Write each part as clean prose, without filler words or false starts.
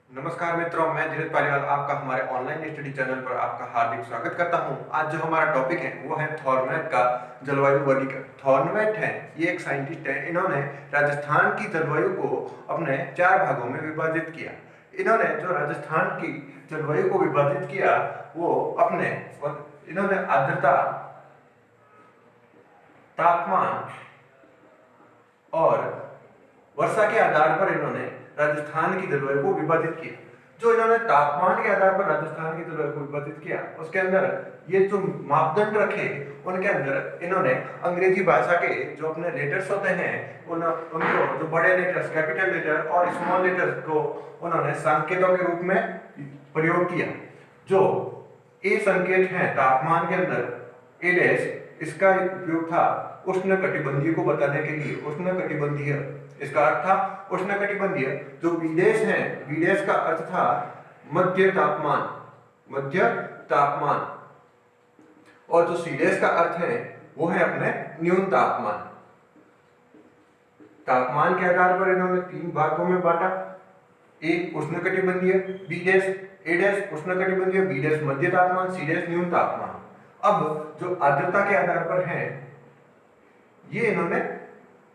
नमस्कार मित्रों, मैं धीरज पालीवाल आपका हमारे ऑनलाइन स्टडी चैनल पर आपका हार्दिक स्वागत करता हूं। आज जो हमारा टॉपिक है वो है थॉर्नवेट का जलवायु वर्गीकरण। थॉर्नवेट है, ये एक साइंटिस्ट है। इन्होंने राजस्थान की जलवायु को अपने 4 भागों में विभाजित किया। इन्होंने जो राजस्थान की जलवायु को विभाजित किया वो इन्होंने आर्द्रता, तापमान और वर्षा के आधार पर इन्होंने राजस्थान की जलवायु को विभाजित किया। जो इन्होंने तापमान के आधार पर राजस्थान की जलवायु को विभाजित किया, उसके अंदर ये जो मापदंड रखे, उनके अंदर इन्होंने अंग्रेजी भाषा के जो अपने लेटर्स होते हैं उनको जो बड़े लेटर्स, कैपिटल लेटर और स्मॉल लेटर्स को उन्होंने संकेतों के रूप में प्रयोग किया। जो ए संकेत है तापमान के अंदर, ए डैश, इसका उपयोग था उष्णकटिबंधीय को बताने के लिए। उष्णकटिबंधीय, इसका अर्थ था उष्णकटिबंधीय। जो विदेश है, विदेश का अर्थ था मध्य तापमान, मध्य तापमान। और जो सीडेश का अर्थ है वो है अपने न्यून तापमान। तापमान के आधार पर इन्होंने 3 भागों में बांटा। एक उष्णकटिबंधीय, बी डैश, ए डैश उष्णकटिबंधीय, बी डैश मध्य तापमान, सी डैश न्यून तापमान। अब जो आर्द्रता के आधार पर है, ये इन्होंने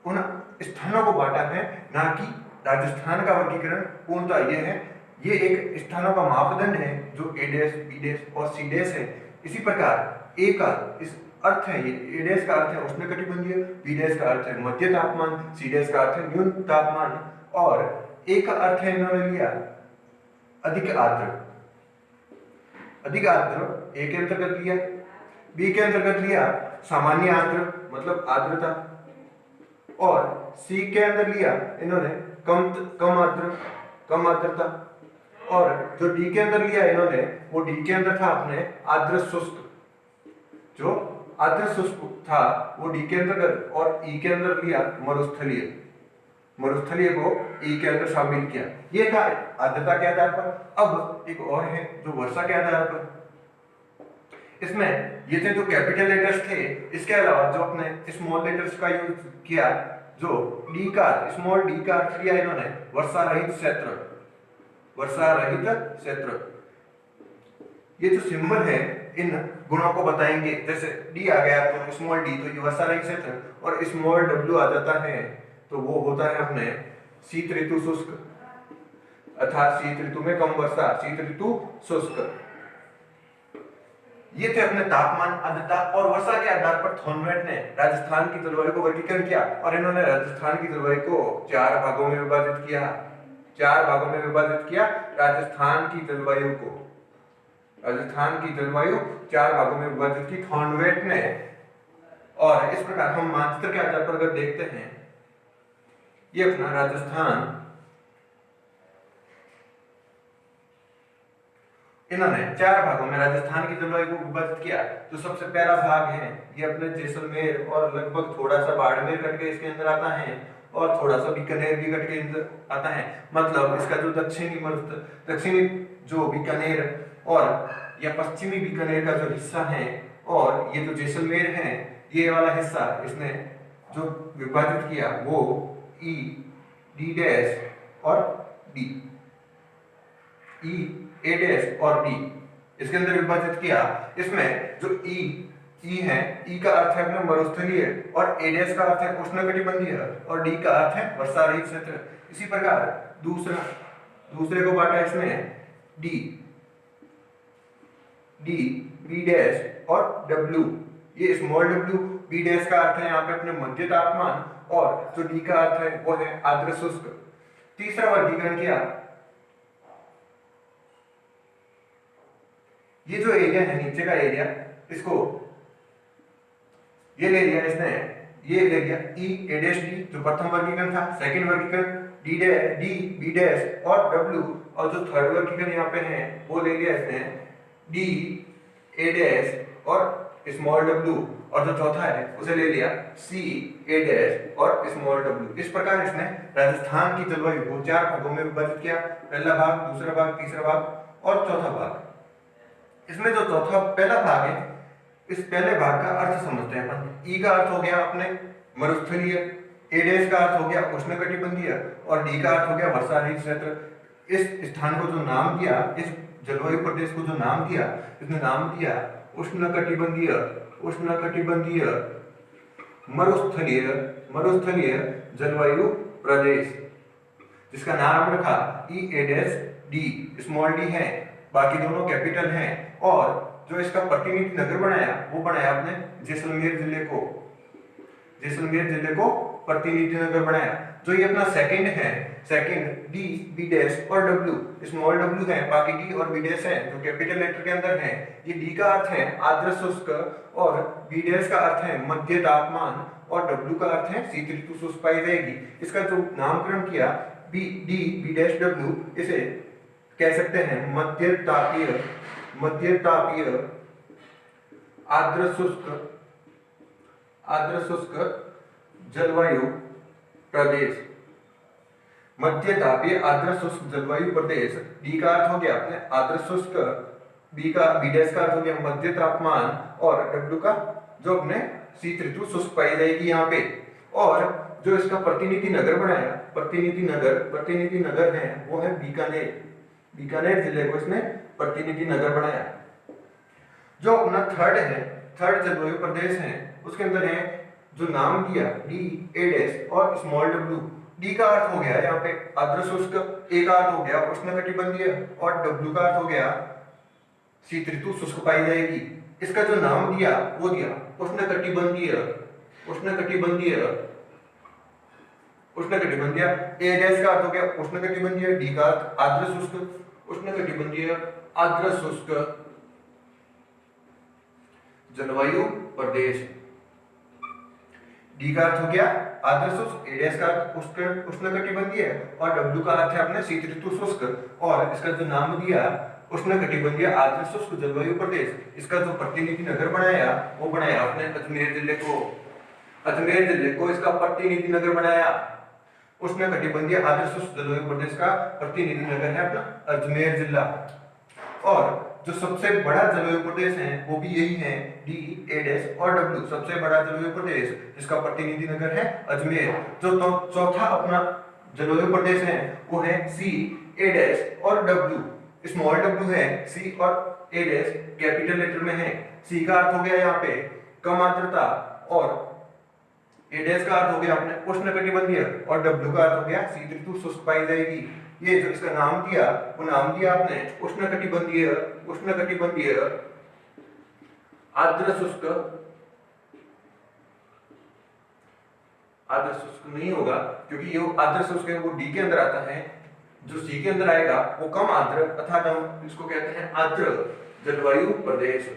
उन स्थानों को बांटा है, ना कि राजस्थान का वर्गीकरण पूर्णतः ये है। ये एक स्थानों का मापदंड है जो ए डैश, बी डैश और सी डैश है। इसी प्रकार ए का इस अर्थ है, ये ए डैश का अर्थ है उष्णकटिबंधीय, बी डैश का अर्थ है मध्य तापमान, सी डैश का अर्थ है न्यून तापमान और ए का अर्थ है इन्होंने लिया अधिक आर्द्र। अधिक आर्द्र ए के अंतर्गत लिया, बी के अंतर्गत लिया सामान्य आर्द्र मतलब आर्द्रता और सी के अंदर लिया इन्होंने कम आर्द्रता और जो डी के अंदर लिया इन्होंने, वो डी के अंदर था अपने आर्द्र शुष्क। जो आर्द्र शुष्क था वो डी के अंतर्गत और ई के अंदर लिया मरुस्थलीय। मरुस्थलीय को ई के अंदर शामिल किया। ये था आर्द्रता के आधार पर। अब एक और है जो वर्षा के आधार पर। इसमें ये थे जो कैपिटल लेटर्स थे, इसके अलावा जो अपने स्मॉल लेटर्स का यूज किया। जो डी का, स्मॉल डी का अर्थ लिया इन्होंने वर्षा रहित क्षेत्र, वर्षा रहित क्षेत्र। ये जो सिंबल है इन गुणों को बताएंगे। जैसे डी आ गया तो स्मॉल डी, तो ये वर्षा रहित क्षेत्र, और स्मॉल डब्ल्यू आ जाता है तो वो होता है अपने शीत ऋतु शुष्क, अर्थात शीत ऋतु में कम वर्षा, शीत ऋतु शुष्क। ये थे अपने तापमान, आर्द्रता और वर्षा के आधार पर थॉर्नवेट ने राजस्थान की जलवायु को वर्गीकरण किया और इन्होंने राजस्थान की जलवायु को 4 भागों में विभाजित किया। 4 भागों में विभाजित किया राजस्थान की जलवायु को। राजस्थान की जलवायु 4 भागों में विभाजित की थॉर्नवेट ने। और इस प्रकार हम मानचित्र के आधार पर अगर देखते हैं, ये अपना राजस्थान इन्होंने 4 भागों में राजस्थान की जलवायु को विभाजित किया। तो सबसे पहला भाग है ये अपने जैसलमेर और लगभग थोड़ा सा बाड़मेर कट के इसके अंदर आता है और थोड़ा सा बीकानेर भी कट के अंदर आता है। मतलब इसका जो दक्षिणी जो बीकानेर और या पश्चिमी बीकानेर का जो हिस्सा है और ये जो जैसलमेर है, ये वाला हिस्सा इसने जो विभाजित किया वो ई, डी डैश और डी, ई, ए डैश और डी इसके अंदर विभाजित किया। इसमें जो ई है, ई का अर्थ है अपना मरुस्थलीय और ए डैश का अर्थ है उष्णकटिबंधीय और डी का अर्थ है वर्षा रहित क्षेत्र। इसी प्रकार दूसरे को बांटा इसमें डी, बी डैश और डब्ल्यू। ये स्मॉल डब्ल्यू, बी डैश का अर्थ है यहाँ पे अपने मध्य तापमान और जो डी का अर्थ है वो है आर्द्र शुष्क। तीसरा वर्गीकरण किया, ये जो एरिया है नीचे का एरिया, इसको ये ले लिया इसने, ये ले लिया ई, ए डैश, डी जो प्रथम वर्गीकरण था। सेकंड वर्गीकरण डी, बी डैश और डब्ल्यू, और जो थर्ड वर्गीकरण यहाँ पे है वो ले लिया इसने डी, ए डैश और स्मॉल डब्ल्यू, और जो चौथा है उसे ले लिया सी, ए डैश और स्मॉल डब्ल्यू। इस प्रकार इसने राजस्थान की जलवायु को 4 भागों में विभाजित किया। पहला भाग, दूसरा भाग, तीसरा भाग और चौथा भाग। इसमें जो पहला भाग है, इस पहले भाग का अर्थ समझते हैं अपन। ई का अर्थ हो गया अपने मरुस्थलीय, ए डैश का अर्थ हो गया उष्णकटिबंधीय और डी का अर्थ हो गया वर्षा रहित क्षेत्र। इस स्थान को जो नाम दिया, इस जलवायु प्रदेश को जो नाम दिया, इसने नाम दिया उष्णकटिबंधीय उष्णकटिबंधीय मरुस्थलीय जलवायु प्रदेश, जिसका नाम रखा EAD, स्मॉल डी है, बाकी दोनों कैपिटल हैं। और जो इसका प्रतिनिधि नगर बनाया वो बनाया आपने जैसलमेर जिले को प्रतिनिधि नगर बनाया। जो ये अपना सेकंड है, सेकंड D, B डैश और W, स्मॉल w है, बाकी D और B डैश है जो कैपिटल लेटर के अंदर है। ये D का अर्थ है आर्द्र शुष्क और B डैश का अर्थ है मध्य तापमान और W का अर्थ है शीत ऋतु शुष्क पाई जाएगी। इसका जो नामकरण किया B डैश W, इसे कह सकते हैं मध्य तापीय आर्द्र शुष्क जलवायु प्रदेश। मध्य तापीय आर्द्र शुष्क जलवायु प्रदेश। डी का अर्थ हो गया अपने आर्द्र शुष्क, बी डैश का अर्थ हो गया मध्य तापमान और डब्ल्यू का जो अपने शीत ऋतु शुष्क पाई जाएगी यहाँ पे। और जो इसका प्रतिनिधि नगर बनाया, प्रतिनिधि नगर है वो है बीकानेर जिले को इसने प्रतिनिधि नगर बनाया। जो अपना थर्ड जलवायु प्रदेश है उसके अंदर है जो नाम दिया DA और स्मॉल w। डी का अर्थ हो गया यहाँ पे आर्द्र शुष्क, ए का अर्थ हो गया उष्णकटिबंधीय और W का अर्थ हो गया शीत ऋतु शुष्क पाई जाएगी। इसका जो नाम दिया वो दिया उष्णकटिबंधीय, ए डैश का अर्थ हो गया उष्णकटिबंधीय, डी का अर्थ आर्द्र शुष्क, उष्णकटिबंधीय आर्द्र शुष्क जलवायु प्रदेश। डी का अर्थ हो गया आर्द्र शुष्क, ए डैश का अर्थ उष्णकटिबंधीय और डब्ल्यू का अर्थ है अपने शीत ऋतु शुष्क। और इसका जो नाम दिया उष्णकटिबंधीय आर्द्र शुष्क जलवायु प्रदेश। इसका जो प्रतिनिधि नगर बनाया वो बनाया अपने अजमेर जिले को इसका प्रतिनिधि नगर बनाया। उष्णकटिबंधीय आर्द्र शुष्क जलवायु प्रदेश का प्रतिनिधि नगर है अपना अजमेर जिला। और जो सबसे बड़ा जलवायु प्रदेश है वो भी यही है DA और W, सबसे बड़ा जलवायु प्रदेश जिसका प्रतिनिधि नगर है अजमेर। जो चौथा अपना जलवायु प्रदेश है वो है CA और W, स्मॉल w है, C और A कैपिटल लेटर में है। C का अर्थ हो गया यहाँ पे कम आर्द्रता और A का अर्थ हो गया अपने उष्णकटिबंधीय और W का अर्थ हो गया शीत ऋतु शुष्क पाई जाएगी। ये जो इसका नाम दिया वो नाम दिया आपने उष्णकटिबंधीय आर्द्र शुष्क नहीं होगा क्योंकि ये आर्द्र शुष्क है वो डी के अंदर आता है। जो सी के अंदर आएगा वो कम आर्द्र अर्थात हम इसको कहते हैं आर्द्र जलवायु प्रदेश।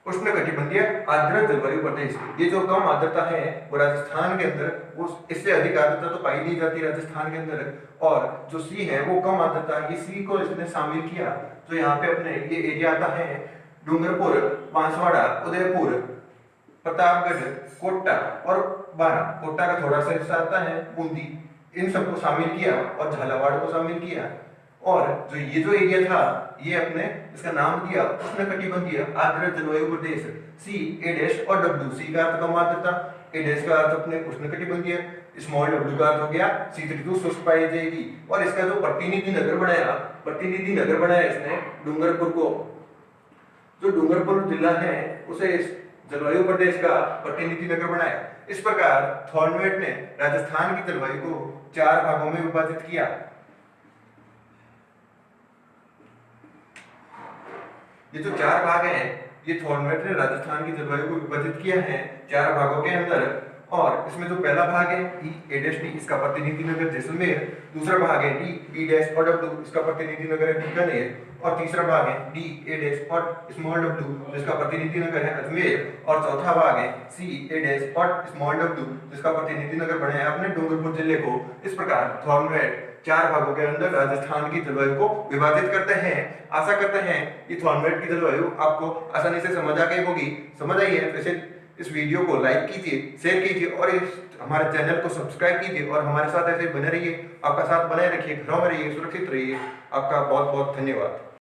उष्णकटिबंधीय आर्द्र जलवायु प्रदेश। ये जो कम आर्द्रता है वो राजस्थान के अंदर, वो इससे अधिक आर्द्रता तो पाई नहीं जाती राजस्थान के अंदर। और जो सी है वो कम आर्द्रता, ये सी को इसने शामिल किया। तो यहाँ पे अपने ये एरिया आता है डूंगरपुर, बांसवाड़ा, उदयपुर, प्रतापगढ़, कोटा और बारा। कोटा का थोड़ा सा हिस्सा आता है बूंदी, इन सबको शामिल किया और झालावाड़ को शामिल किया। और जो ये जो एरिया था ये अपने इसका नाम दिया उष्णकटिबंधीय आर्द्र जलवायु प्रदेश। CA और W, C का अर्थ कम आर्द्रता, A का अर्थ अपने उष्णकटिबंधीय, स्मॉल w का अर्थ हो गया शीत ऋतु शुष्क पाई जाएगी। और इसका जो प्रतिनिधि नगर बनाया इसने डूंगरपुर को। जो डूंगरपुर जिला है उसे इस जलवायु प्रदेश का प्रतिनिधि नगर बनाया। इस प्रकार थॉर्नवेट ने राजस्थान की जलवायु को 4 भागों में विभाजित किया। ये जो 4 भाग हैं ये थॉर्नवेट ने राजस्थान की जलवायु को विभाजित किया है 4 भागों के अंदर। और इसमें जो पहला भाग है EA-D, इसका प्रतिनिधि नगर जैसलमेर। दूसरा भाग है D, B और W, इसका प्रतिनिधि नगर है बीकानेर। और तीसरा भाग है DA- और स्मॉल w, जिसका प्रतिनिधि नगर है अजमेर। और चौथा भाग है CA- और स्मॉल w, जिसका प्रतिनिधि नगर बनाया अपने डूंगरपुर जिले को। इस प्रकार थॉर्नवेट 4 भागों के अंदर राजस्थान की जलवायु को विभाजित करते हैं। आशा करते हैं कि थॉर्नवेट की जलवायु आपको आसानी से समझ आ गई होगी। समझ आई है तो इस वीडियो को लाइक कीजिए, शेयर कीजिए और हमारे चैनल को सब्सक्राइब कीजिए और हमारे साथ ऐसे बने रहिए। आपका साथ बनाए रखिए, घरों में रहिए, सुरक्षित रहिए। आपका बहुत बहुत धन्यवाद।